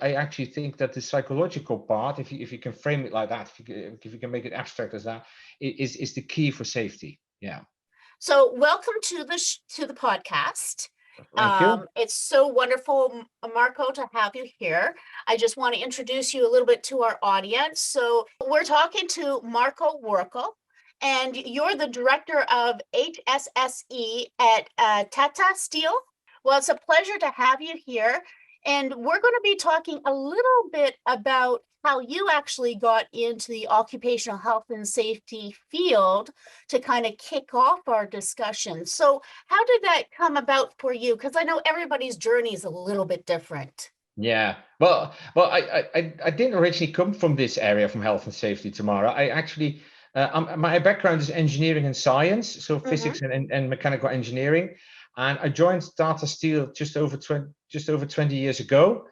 I actually think that the psychological part, if you can frame it like that, if you can make it abstract as that, is the key for safety. Yeah. So welcome to the podcast. Thank you. It's so wonderful, Marco, to have you here. I just want to introduce you a little bit to our audience. So we're talking to Marco Workel, and you're the director of HSSE at Tata Steel. Well, it's a pleasure to have you here. And we're going to be talking a little bit about how you actually got into the occupational health and safety field to kind of kick off our discussion. So how did that come about for you? Because I know everybody's journey is a little bit different. Yeah. Well, I didn't originally come from this area, from health and safety, Tamara. I actually, my background is engineering and science, so physics and mechanical engineering. And I joined Tata Steel just over 20 years ago.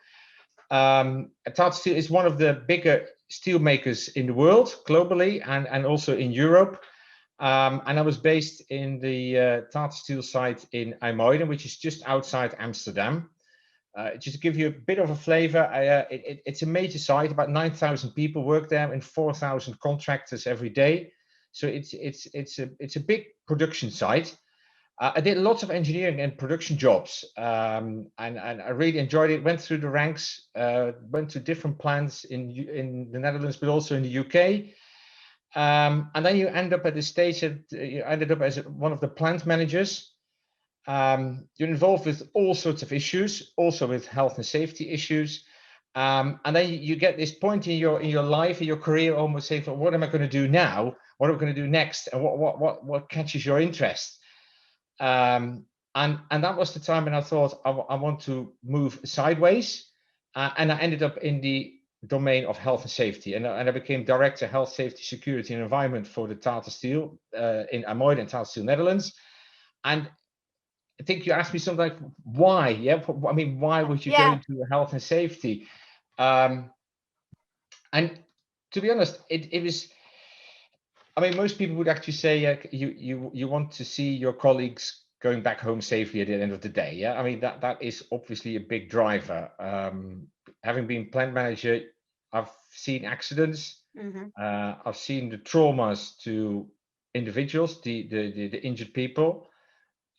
Tata Steel is one of the bigger steel makers in the world, globally, and also in Europe. And I was based in the Tata Steel site in IJmuiden, which is just outside Amsterdam. Just to give you a bit of a flavor, it's a major site. About 9,000 people work there, and 4,000 contractors every day. So it's a big production site. I did lots of engineering and production jobs, and I really enjoyed it. Went through the ranks, went to different plants in the Netherlands, but also in the UK. And then you end up at the stage that you ended up as one of the plant managers. You're involved with all sorts of issues, also with health and safety issues. And then you get this point in your life, in your career, almost saying, "What am I going to do now? What am I going to do next? And what catches your interest?" And that was the time when I thought I want to move sideways, and I ended up in the domain of health and safety, and I became director health, safety, security, and environment for the Tata Steel in IJmuiden, Tata Steel Netherlands. And I think you asked me something like, why? Yeah, I mean, why would you go into health and safety? And to be honest, it was. I mean, most people would actually say you want to see your colleagues going back home safely at the end of the day. Yeah, I mean that is obviously a big driver. Having been plant manager, I've seen accidents. I've seen the traumas to individuals, the injured people,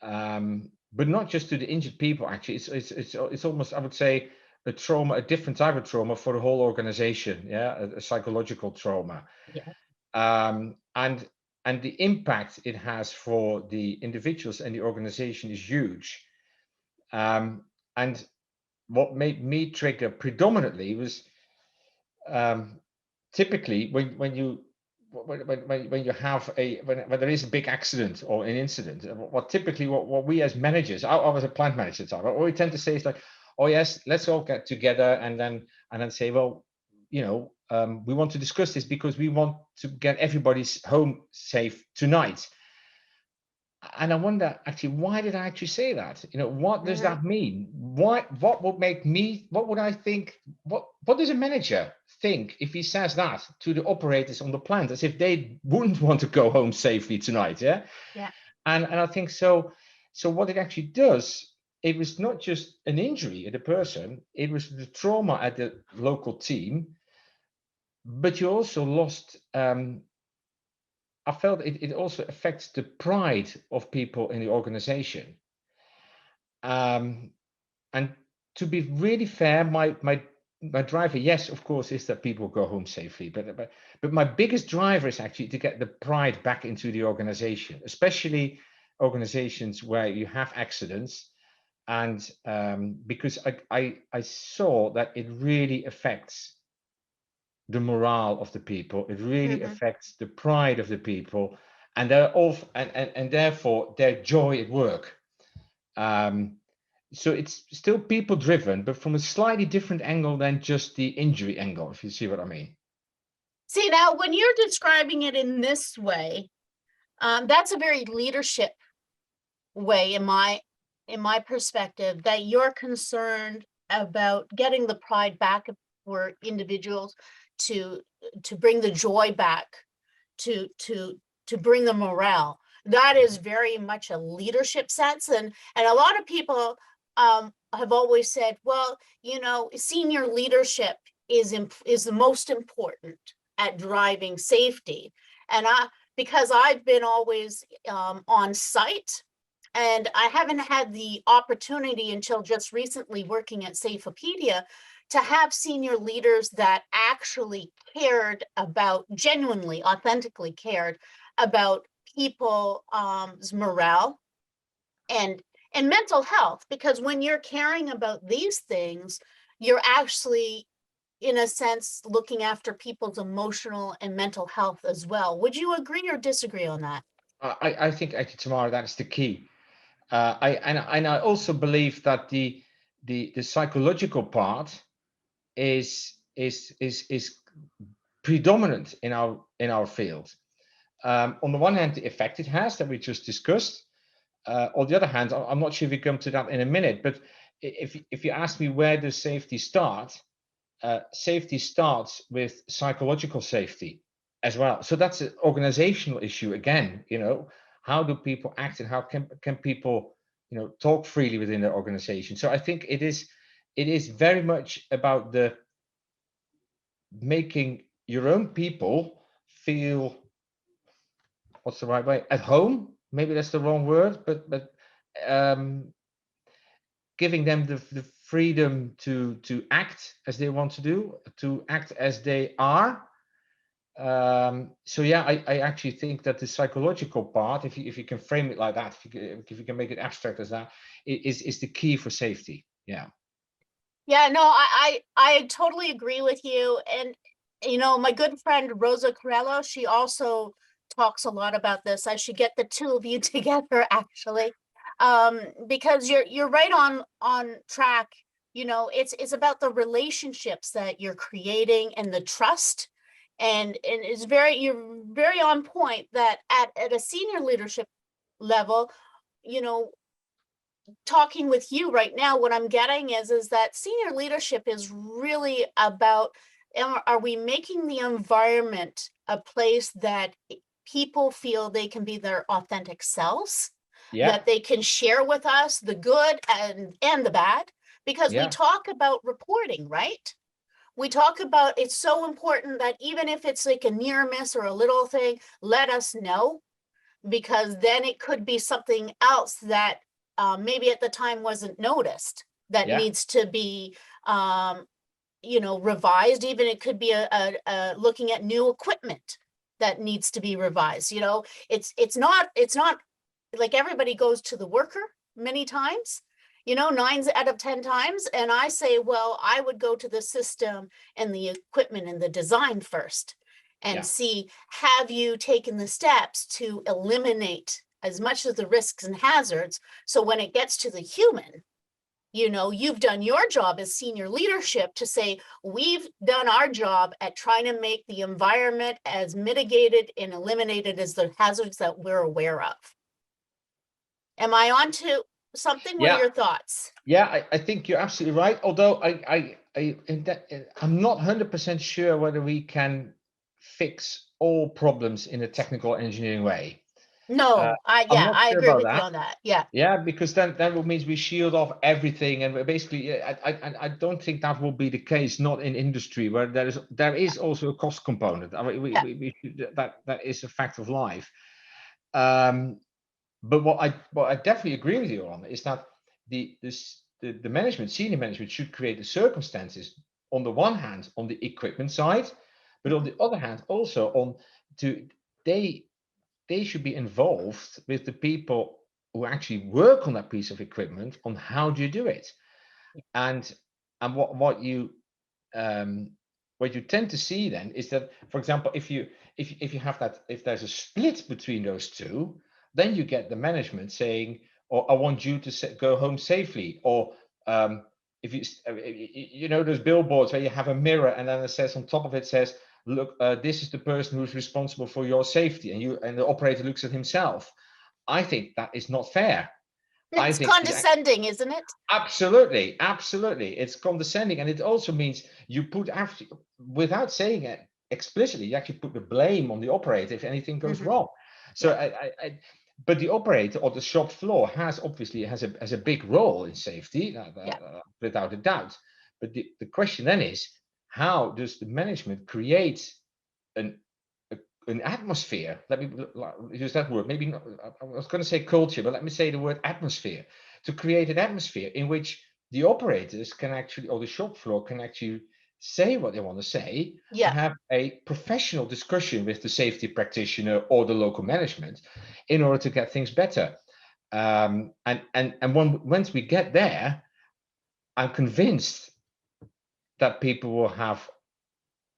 but not just to the injured people. Actually, it's almost, I would say, a trauma, a different type of trauma for the whole organization. Yeah, a psychological trauma. Yeah. And the impact it has for the individuals and the organization is huge. And what made me trigger predominantly was typically when you have when there is a big accident or an incident, what we as managers, I was a plant manager at the time, what we tend to say is like, oh yes, let's all get together and then say, well, we want to discuss this because we want to get everybody's home safe tonight. And I wonder, actually, why did I actually say that? What does that mean? What would make me, what would I think, what does a manager think if he says that to the operators on the plant, as if they wouldn't want to go home safely tonight? Yeah. And I think so what it actually does, it was not just an injury at a person, it was the trauma at the local team, but you also lost, I felt it also affects the pride of people in the organization. And to be really fair, my driver, yes, of course, is that people go home safely. But my biggest driver is actually to get the pride back into the organization, especially organizations where you have accidents. And because I saw that it really affects the morale of the people, it really affects the pride of the people, and and therefore their joy at work. So it's still people driven, but from a slightly different angle than just the injury angle, if you see what I mean. See, now when you're describing it in this way, that's a very leadership way in my perspective, that you're concerned about getting the pride back for individuals, to bring the joy back, to bring the morale. That is very much a leadership sense, and a lot of people have always said, well, you know, senior leadership is the most important at driving safety. And because I've been always on site, and I haven't had the opportunity until just recently working at Safeopedia to have senior leaders that actually cared about, genuinely, authentically cared about people's morale and mental health. Because when you're caring about these things, you're actually, in a sense, looking after people's emotional and mental health as well. Would you agree or disagree on that? I think actually, Tamara, that's the key. I also believe that the psychological part is predominant in our field. On the one hand, the effect it has that we just discussed. On the other hand, I'm not sure if we come to that in a minute, but if you ask me where does safety start, safety starts with psychological safety as well. So that's an organizational issue again. You know, how do people act, and how can people, you know, talk freely within their organization? So I think it is very much about the making your own people feel, what's the right way, at home. Maybe that's the wrong word, but um, giving them the freedom to act as they want to do, to act as they are. So yeah, I actually think that the psychological part, if you can frame it like that, if you can make it abstract as that, is the key for safety. Yeah. Yeah, no, I totally agree with you. And, you know, my good friend Rosa Carello, she also talks a lot about this. I should get the two of you together, actually, because you're right on track. You know, it's about the relationships that you're creating and the trust. And it's you're very on point that at a senior leadership level, you know, talking with you right now, what I'm getting is that senior leadership is really about, are we making the environment a place that people feel they can be their authentic selves, Yeah. that they can share with us the good and the bad? Because we Yeah. talk about reporting, right? We talk about, it's so important that even if it's like a near miss or a little thing, let us know, because then it could be something else that maybe at the time wasn't noticed, that Yeah. needs to be you know, revised. Even it could be a looking at new equipment that needs to be revised. You know, it's not like everybody goes to the worker many times, you know, 9 out of 10 times. And I say, well, I would go to the system and the equipment and the design first and Yeah. see, have you taken the steps to eliminate as much of the risks and hazards? So when it gets to the human, you know, you've done your job as senior leadership to say, we've done our job at trying to make the environment as mitigated and eliminated as the hazards that we're aware of. Am I on to something? What are Yeah. your thoughts? Yeah, I think you're absolutely right. Although I'm not 100% sure whether we can fix all problems in a technical engineering way. No, I'm yeah, not I sure agree about with you that. on that. Yeah. Yeah, because then that means we shield off everything, and we're basically, I don't think that will be the case. Not in industry, where there is also a cost component. I mean, Yeah. that is a fact of life. But what I definitely agree with you on is that the management, senior management, should create the circumstances, on the one hand on the equipment side, but on the other hand also on to they should be involved with the people who actually work on that piece of equipment, on how do you do it. And what you tend to see then is that, for example, if you have that, if there's a split between those two, then you get the management saying, or I want you to go home safely, or if you know those billboards where you have a mirror and then it says on top of it says, look, this is the person who's responsible for your safety, and the operator looks at himself. I think that is not fair. I It's think condescending, isn't it? absolutely, absolutely, it's condescending, and it also means you put, after, without saying it explicitly, you actually put the blame on the operator if anything goes wrong. So Yeah. but the operator or the shop floor has a big role in safety, without a doubt. But the question then is, how does the management create an an atmosphere? Let me use that word. Maybe not, I was going to say culture, but let me say the word atmosphere. To create an atmosphere in which the operators can actually, or the shop floor can actually say what they want to say, and have a professional discussion with the safety practitioner or the local management in order to get things better. And once we get there, I'm convinced that people will have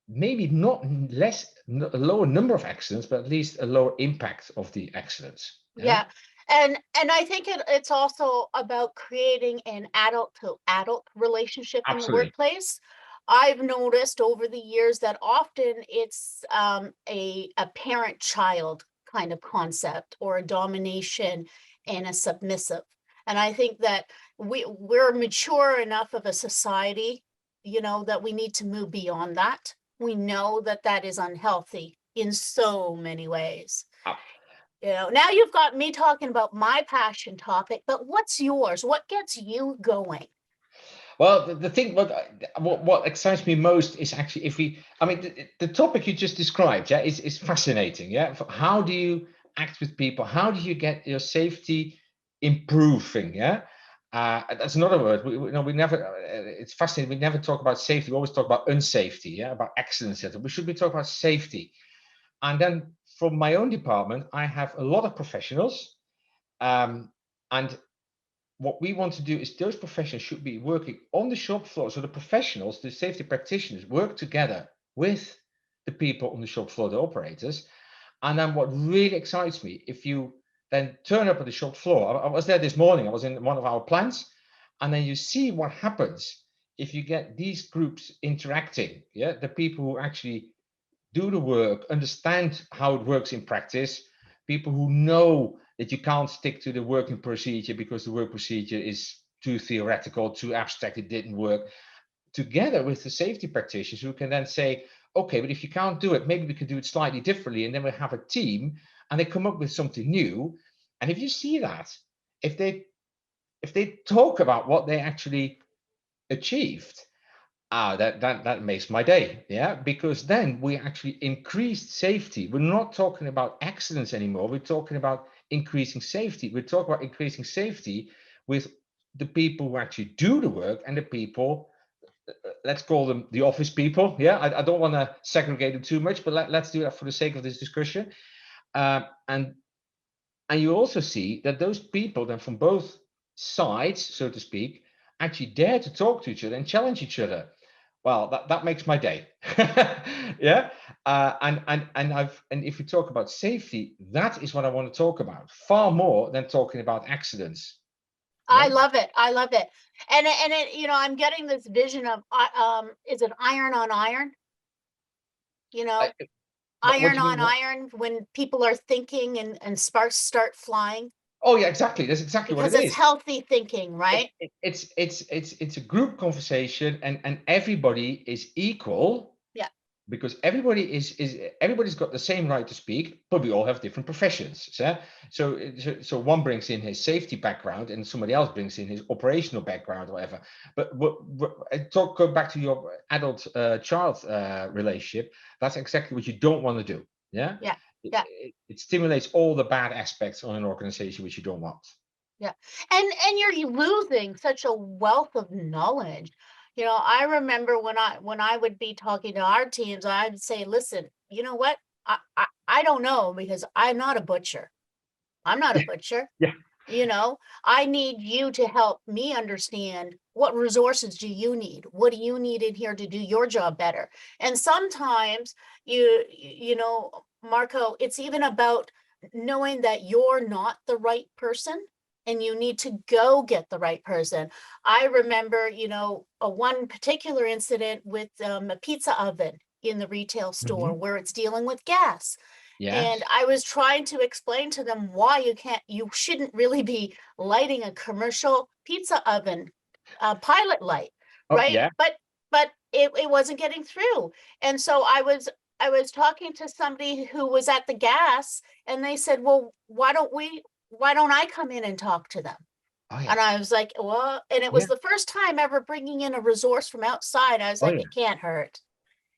maybe not a lower number of accidents, but at least a lower impact of the accidents. Yeah. And I think it's also about creating an adult to adult relationship in the workplace. I've noticed over the years that often it's a parent child kind of concept, or a domination and a submissive. And I think that we're mature enough of a society, that we need to move beyond that. We know that that is unhealthy in so many ways. Now you've got me talking about my passion topic, but what's yours? What gets you going? Well, the thing, what excites me most is actually, the topic you just described, is fascinating. How do you act with people? How do you get your safety improving? That's another word. We never. It's fascinating. We never talk about safety. We always talk about unsafety. About accidents. We should be talking about safety. And then from my own department, I have a lot of professionals, and what we want to do is those professionals should be working on the shop floor. So the professionals, the safety practitioners, work together with the people on the shop floor, the operators. And then what really excites me, if you then turn up at the shop floor, I was there this morning, I was in one of our plants, and then you see what happens if you get these groups interacting. The people who actually do the work, understand how it works in practice, people who know that you can't stick to the working procedure because the work procedure is too theoretical, too abstract, it didn't work, together with the safety practitioners who can then say, okay, but if you can't do it, maybe we can do it slightly differently. And then we have a team and they come up with something new. And if you see that, if they talk about what they actually achieved, that makes my day. Because then we actually increased safety. We're not talking about accidents anymore. We're talking about increasing safety. We're talking about increasing safety with the people who actually do the work and the people, let's call them the office people. I don't want to segregate them too much, but let's do that for the sake of this discussion. And you also see that those people then from both sides, so to speak, actually dare to talk to each other and challenge each other. Well, that makes my day. And if we talk about safety, that is what I want to talk about, far more than talking about accidents. I love it. I love it. And it, I'm getting this vision of is it iron on iron? Iron on iron, when people are thinking and sparks start flying. Oh yeah, exactly. That's exactly what it is. Because it's healthy thinking, right? It's a group conversation, and everybody is equal. Because everybody's got the same right to speak, but we all have different professions. So one brings in his safety background, and somebody else brings in his operational background, or whatever. But go back to your adult child relationship. That's exactly what you don't want to do. It stimulates all the bad aspects on an organization which you don't want. And you're losing such a wealth of knowledge. I remember when I would be talking to our teams, I'd say, listen, you know what? I don't know, because I'm not a butcher. I'm not a butcher. I need you to help me understand, what resources do you need? What do you need in here to do your job better? And sometimes Marco, it's even about knowing that you're not the right person and you need to go get the right person. I remember, one particular incident with a pizza oven in the retail store where it's dealing with gas. And I was trying to explain to them why you shouldn't really be lighting a commercial pizza oven pilot light, right? But it wasn't getting through. And so I was talking to somebody who was at the gas, and they said, well, why don't we why don't I come in and talk to them? Oh yeah. And I was like, well, and it was Yeah. the first time ever bringing in a resource from outside. I was Oh like, yeah. it can't hurt.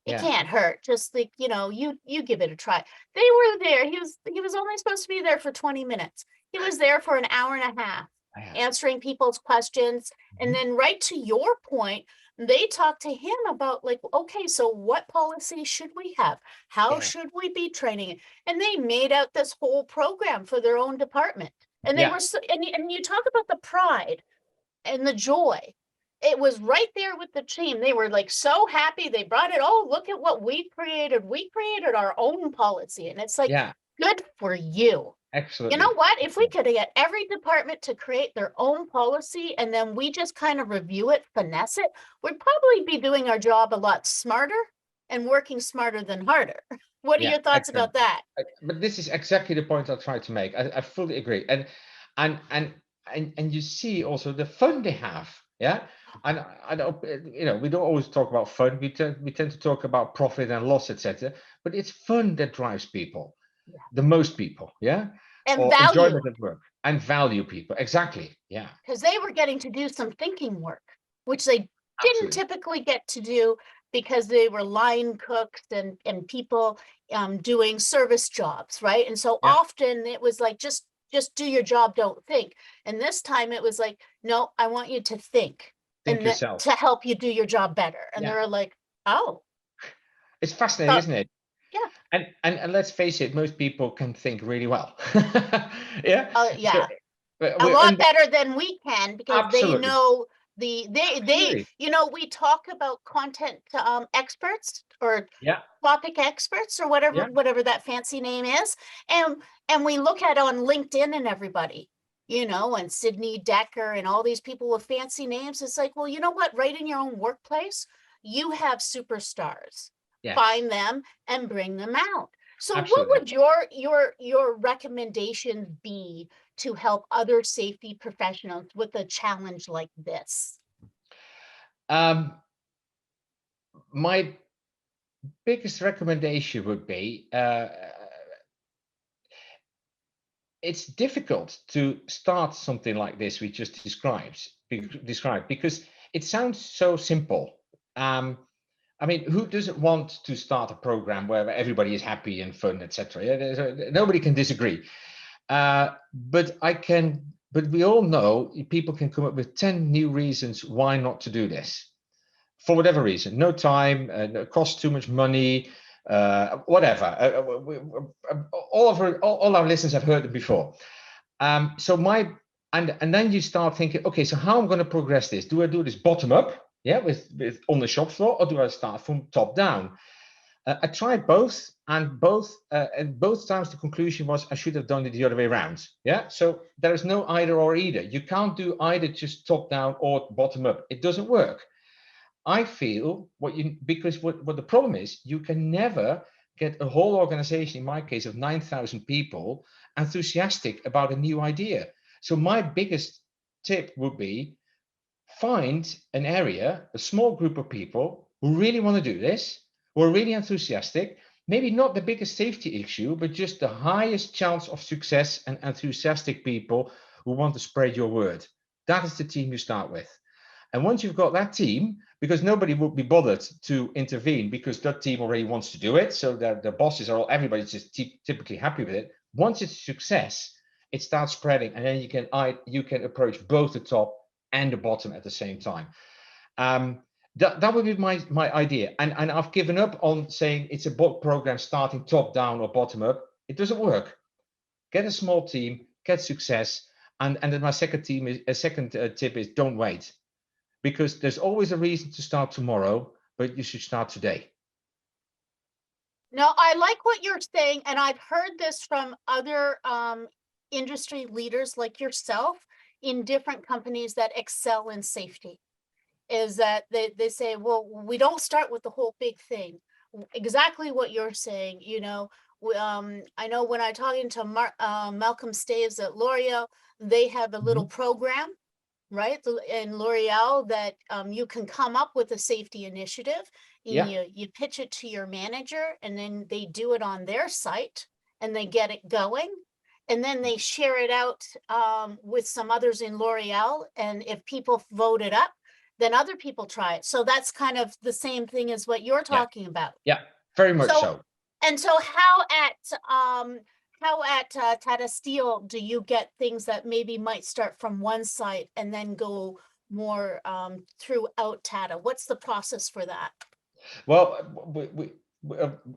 It Yeah. can't hurt. Just like, you give it a try. They were there. He was only supposed to be there for 20 minutes. He was there for an hour and a half Oh, yeah. answering people's questions. And Mhm. then right to your point, they talked to him about like, okay, so what policy should we have? How Yeah. should we be training? And they made out this whole program for their own department. And they Yeah. were so, and you talk about the pride and the joy. It was right there with the team. They were like so happy. They brought it. Oh, look at what we created. We created our own policy. And it's like, Yeah. good for you. You know Absolutely. what? If we Absolutely. could get every department to create their own policy and then we just kind of review it, finesse it, we'd probably be doing our job a lot smarter and working smarter than harder. What are Yeah. your thoughts Excellent. about that? But this is exactly the point I tried to make. I fully agree. And and and you see also the fun they have. Yeah. And I don't, we don't always talk about fun. We tend to talk about profit and loss, etc. But it's fun that drives people, Yeah. the most people. Yeah. And Or value, enjoyment at work and value people. Exactly. Yeah. because they were getting to do some thinking work, which they didn't Absolutely. typically get to do because they were line cooks and people doing service jobs, right? And so Yeah. often it was like just do your job, don't think. And this time it was like, no, I want you to think Think to yourself. help you do your job better. And Yeah. they're like, oh, It's fascinating, so isn't it? yeah, And let's face it, most people can think really well. Yeah. So yeah. A we're lot better than we can because they absolutely, know they absolutely. we talk about content experts or Yeah. topic experts or Yeah. whatever that fancy name is, and we look at on LinkedIn and everybody, and Sydney Decker and all these people with fancy names. It's like, well, you know what, right in your own workplace you have superstars. Yes. Find them and bring them out. So what Absolutely. would your recommendations be to help other safety professionals with a challenge like this? Um, my biggest recommendation would be it's difficult to start something like this we just described because it sounds so simple. Um, I mean, who doesn't want to start a program where everybody is happy and fun, etc.? Yeah, nobody can disagree. But we all know people can come up with 10 new reasons why not to do this for whatever reason. No time, it costs too much money, whatever. All our listeners have heard it before. So and then you start thinking, okay, so how am I going to progress this? Do I do this bottom up, yeah, with on the shop floor, or do I start from top down? I tried both, and both times the conclusion was I should have done it the other way around. Yeah, so there is no either or either. You can't do either just top down or bottom up. It doesn't work. I feel because what the problem is, you can never get a whole organization, in my case of 9,000 people, enthusiastic about a new idea. So my biggest tip would be find an area, a small group of people who really want to do this, who are really enthusiastic, maybe not the biggest safety issue, but just the highest chance of success and enthusiastic people who want to spread your word. That is the team you start with. And once you've got that team, because nobody would be bothered to intervene because that team already wants to do it. So the bosses are everybody's just typically happy with it. Once it's a success, it starts spreading, and then you can approach both the top and the bottom at the same time. That would be my idea. And I've given up on saying it's a program starting top down or bottom up. It doesn't work. Get a small team, get success, and then my second tip is don't wait, because there's always a reason to start tomorrow, but you should start today. No, I like what you're saying, and I've heard this from other industry leaders like yourself in different companies that excel in safety. Is that they say, well, we don't start with the whole big thing. Exactly what you're saying, I know when I talking to Malcolm Staves at L'Oreal, they have a little Mhm. program, right? In L'Oreal that you can come up with a safety initiative and Yeah. you pitch it to your manager and then they do it on their site and they get it going. and then they share it out with some others in L'Oreal. And if people vote it up, then other people try it. So that's kind of the same thing as what you're Yeah, talking about. yeah, very much so. And so how at Tata Steel do you get things that maybe might start from one site and then go more throughout Tata? What's the process for that? Well,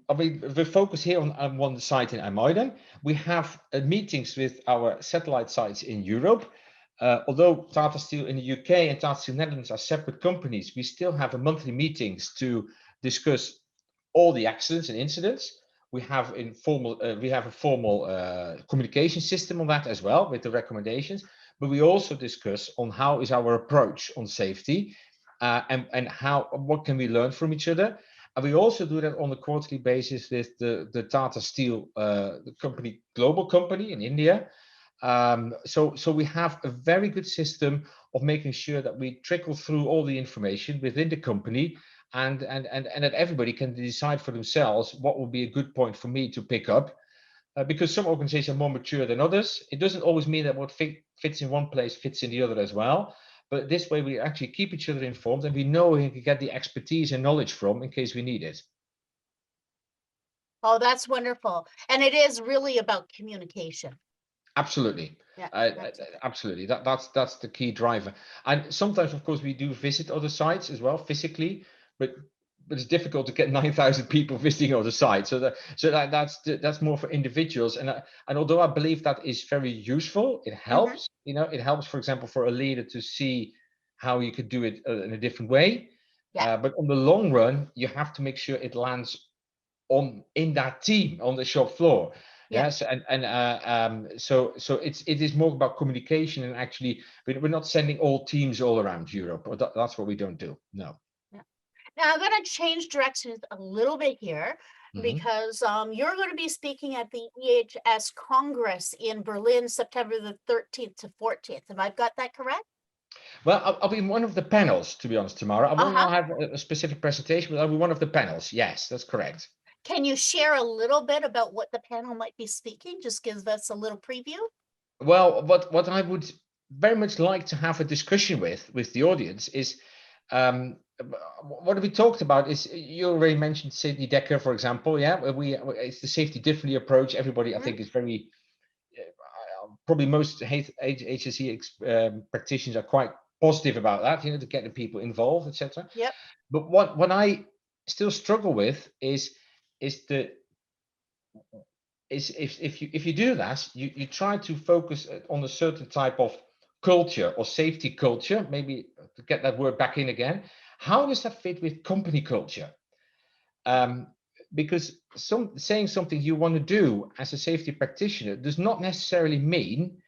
I mean, we focus here on one site in IJmuiden. We have meetings with our satellite sites in Europe. Although Tata Steel in the UK and Tata Steel Netherlands are separate companies, we still have a monthly meetings to discuss all the accidents and incidents. We have a formal communication system on that as well with the recommendations. But we also discuss on how is our approach on safety, and what can we learn from each other. And we also do that on a quarterly basis with the Tata Steel the company, global company in India. So we have a very good system of making sure that we trickle through all the information within the company, and that everybody can decide for themselves what would be a good point for me to pick up. Because some organizations are more mature than others. It doesn't always mean that what fits in one place fits in the other as well. But this way we actually keep each other informed, and we know we can get the expertise and knowledge from in case we need it. Oh, that's wonderful. And it is really about communication. Absolutely. Yeah, Absolutely. That's the key driver. And sometimes, of course, we do visit other sites as well physically, but it's difficult to get 9,000 people visiting other sites. So that's more for individuals. And although I believe that is very useful, it helps. You know, it helps, for example, for a leader to see how you could do it in a different way. Yeah. But on the long run, you have to make sure it lands in that team on the shop floor. Yeah. Yes, so it is more about communication, and actually we're not sending all teams all around Europe. Or that's what we don't do. No. Yeah. Now I'm going to change directions a little bit here because you're going to be speaking at the EHS Congress in Berlin, September the 13th to 14th. Have I got that correct? Well, I'll be in one of the panels, to be honest, tomorrow. I will not have a specific presentation, but I'll be one of the panels. Yes, that's correct. Can you share a little bit about what the panel might be speaking? Just give us a little preview. Well, what I would very much like to have a discussion with the audience is, what we talked about is, you already mentioned Sydney Decker, for example. Yeah, it's the safety differently approach. Everybody, I think, is very probably most HSE practitioners are quite positive about that. You know, to get the people involved, etc. Yep. But what I still struggle with is if you do that, you try to focus on a certain type of culture or safety culture, maybe to get that word back in again. How does that fit with company culture? Because saying something you want to do as a safety practitioner does not necessarily mean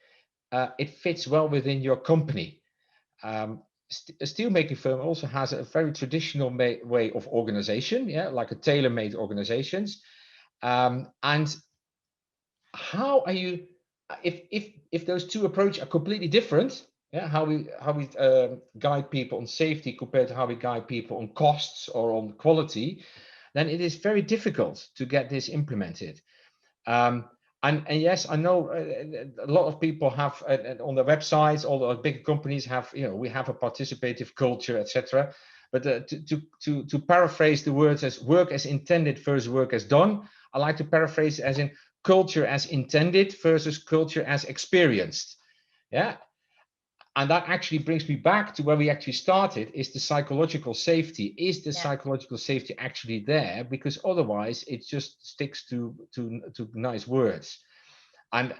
it fits well within your company. A steelmaking firm also has a very traditional way of organization, yeah, like a tailor-made organizations. And how are you, if those two approaches are completely different, yeah, how we guide people on safety compared to how we guide people on costs or on quality, then it is very difficult to get this implemented. And yes, I know a lot of people have on their websites, all the big companies have, you know, we have a participative culture, etc. But to paraphrase the words as work as intended versus work as done, I like to paraphrase as in culture as intended versus culture as experienced. Yeah. And that actually brings me back to where we actually started, is the psychological safety. Is the psychological safety actually there? Because otherwise it just sticks to nice words. And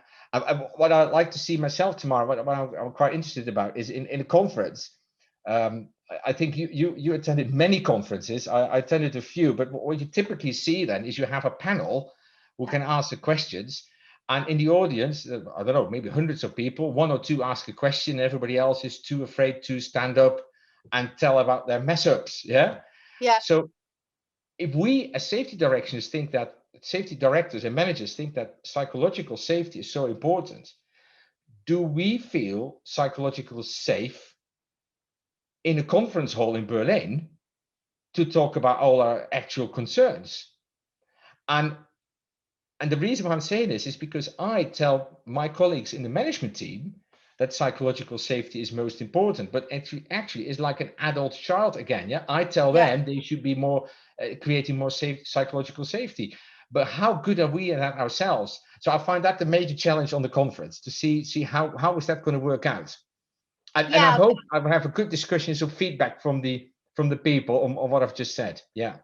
what I'd like to see myself tomorrow, what I'm quite interested about, is in a conference. I think you attended many conferences. I attended a few, but what you typically see then is you have a panel who can ask the questions. And in the audience, I don't know, maybe hundreds of people, one or two ask a question, everybody else is too afraid to stand up and tell about their mess ups. Yeah. Yeah. So if we as safety directors think that, safety directors and managers think that psychological safety is so important, do we feel psychologically safe in a conference hall in Berlin to talk about all our actual concerns? And And the reason why I'm saying this is because I tell my colleagues in the management team that psychological safety is most important, but actually is like an adult child again. Yeah, I tell Yeah. them they should be more creating more safe psychological safety. But how good are we at that ourselves? So I find that the major challenge on the conference to see how is that going to work out. And I Yeah. hope I will have a good discussion, some feedback from the people on what I've just said. Yeah.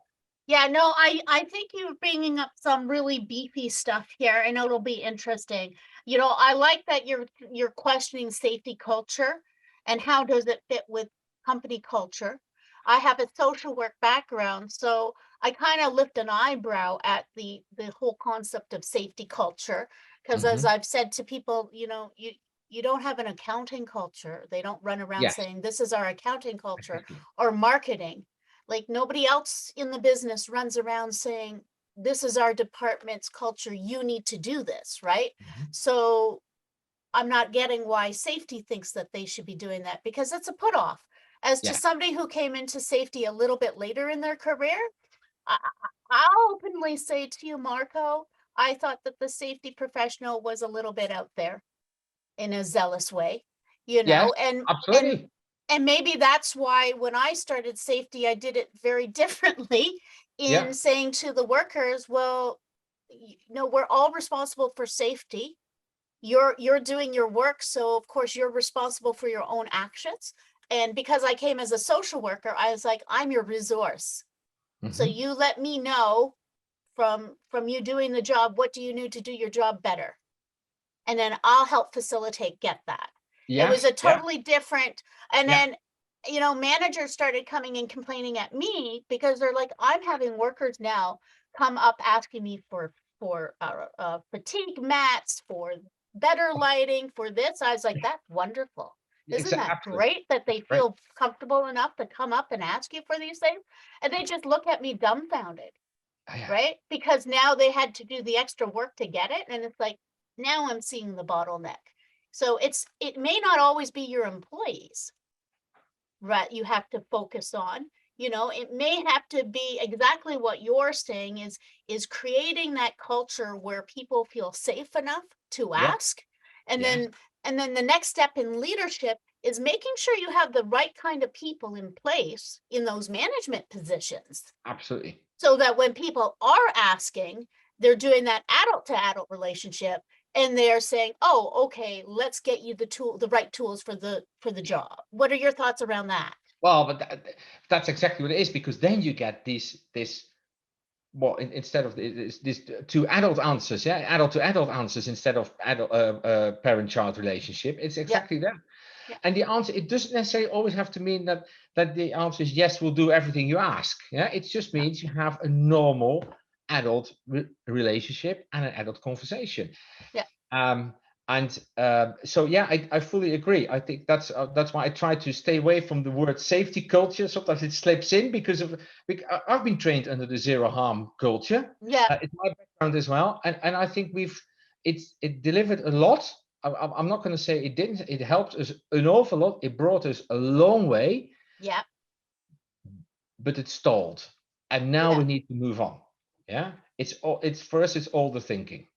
Yeah, no, I think you're bringing up some really beefy stuff here, and it'll be interesting. You know, I like that you're questioning safety culture and how does it fit with company culture. I have a social work background, so I kind of lift an eyebrow at the whole concept of safety culture, because as Hmm. I've said to people, you don't have an accounting culture. They don't run around Yes. saying this is our accounting culture Exactly. or marketing. Like nobody else in the business runs around saying, this is our department's culture, you need to do this, right? Mhm. So I'm not getting why safety thinks that they should be doing that, because it's a put off. As to Yeah. somebody who came into safety a little bit later in their career, I, I'll openly say to you, Marco, I thought that the safety professional was a little bit out there in a zealous way, Yes. and Absolutely. and maybe that's why when I started safety, I did it very differently Yeah. in saying to the workers, well, we're all responsible for safety. You're doing your work, so of course you're responsible for your own actions. And because I came as a social worker, I was like, I'm your resource. So Hmm. you let me know from you doing the job, what do you need to do your job better? And then I'll help facilitate get that. It was Yes. a Yeah. totally different, and Yeah. then, managers started coming and complaining at me because they're like, I'm having workers now come up asking me for fatigue mats, for better lighting, for this. I was like, that's wonderful. Isn't Exactly. that Absolutely. great that they Right. feel comfortable enough to come up and ask you for these things? And they just look at me dumbfounded, Yeah. right? Because now they had to do the extra work to get it. And it's like, now I'm seeing the bottleneck. So it may not always be your employees, right? You have to focus on, it may have to be exactly what you're saying is creating that culture where people feel safe enough to Yeah. ask. And Yes. then the next step in leadership is making sure you have the right kind of people in place in those management positions, Absolutely. so that when people are asking, they're doing that adult to adult relationship, and they're saying, oh, okay, let's get you the right tools for the job. What are your thoughts around that? Well, but that's exactly what it is, because then you get this well, instead of this two adult answers, yeah, adult to adult answers instead of adult parent-child relationship. It's Yep. exactly that. Yep. And the answer, it doesn't necessarily always have to mean that the answer is yes, we'll do everything you ask. Yeah, it just means you have a normal adult relationship and an adult conversation. Yep. Um, and so yeah, I fully agree. I think that's why I try to stay away from the word safety culture. Sometimes it slips in because I've been trained under the zero harm culture. Yep. It's my background as well, and I think it delivered a lot. I'm not going to say it didn't. It helped us an awful lot. It brought us a long way, Yep. but it stalled, and now Yeah. we need to move on. Yeah, it's for us. It's all the thinking.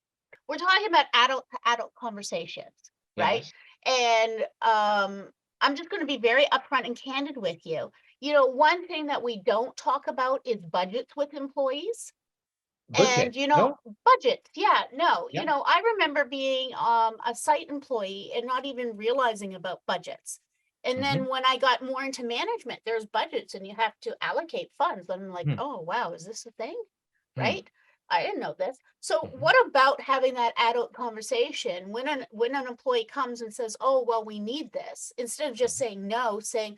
We're talking about adult to adult conversations, right? Yes. And I'm just going to be very upfront and candid with you. One thing that we don't talk about is budgets with employees. And Budget. No. budgets, yeah, no, Yeah. I remember being a site employee and not even realizing about budgets. And Hmm. then when I got more into management, there's budgets and you have to allocate funds. I'm like, Hmm. oh wow, is this a thing? Hmm. Right? I didn't know this. So Hmm. what about having that adult conversation when an employee comes and says, oh well, we need this, instead of just saying no, saying,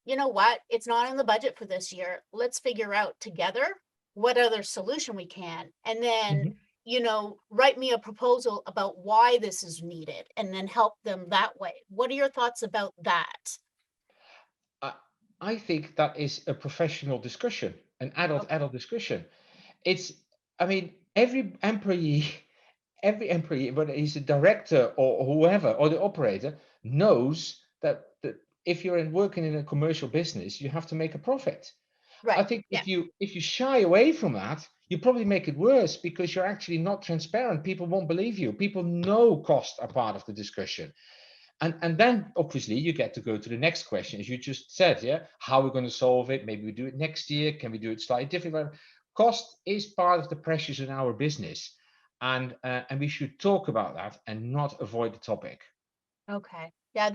you know what, it's not in the budget for this year. Let's figure out together what other solution we can. And then, Hmm. write me a proposal about why this is needed and then help them that way. What are your thoughts about that? I, I think that is a professional discussion, an adult Okay. adult discussion. It's, I mean, every employee, whether he's a director or whoever or the operator, knows that if you're working in a commercial business, you have to make a profit. I Right. think Yeah. if you shy away from that, you probably make it worse because you're actually not transparent. People won't believe you. People know costs are part of the discussion. And then obviously you get to go to the next question, as you just said, yeah, how are we going to solve it? Maybe we do it next year. Can we do it slightly differently? Cost is part of the pressures in our business, and we should talk about that and not avoid the topic. Okay. Yeah,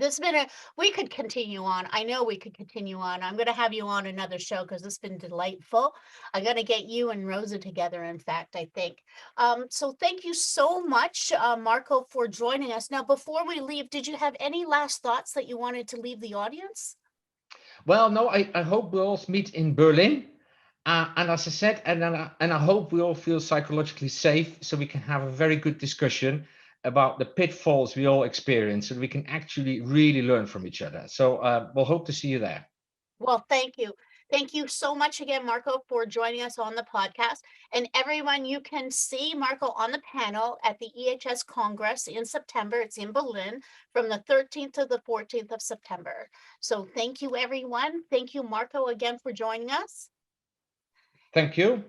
we could continue on. I know we could continue on. I'm going to have you on another show because it's been delightful. I'm going to get you and Rosa together, in fact, I think. So thank you so much, Marco, for joining us. Now, before we leave, did you have any last thoughts that you wanted to leave the audience? Well, no, I hope we all meet in Berlin. And as I said, and I hope we all feel psychologically safe so we can have a very good discussion about the pitfalls we all experience so we can actually really learn from each other. So we'll hope to see you there. Well, thank you. Thank you so much again, Marco, for joining us on the podcast. And everyone, you can see Marco on the panel at the EHS Congress in September. It's in Berlin from the 13th to the 14th of September. So thank you, everyone. Thank you, Marco, again for joining us. Thank you.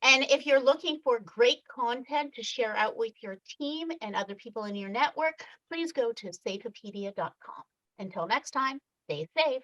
And if you're looking for great content to share out with your team and other people in your network, please go to safeopedia.com. Until next time, stay safe.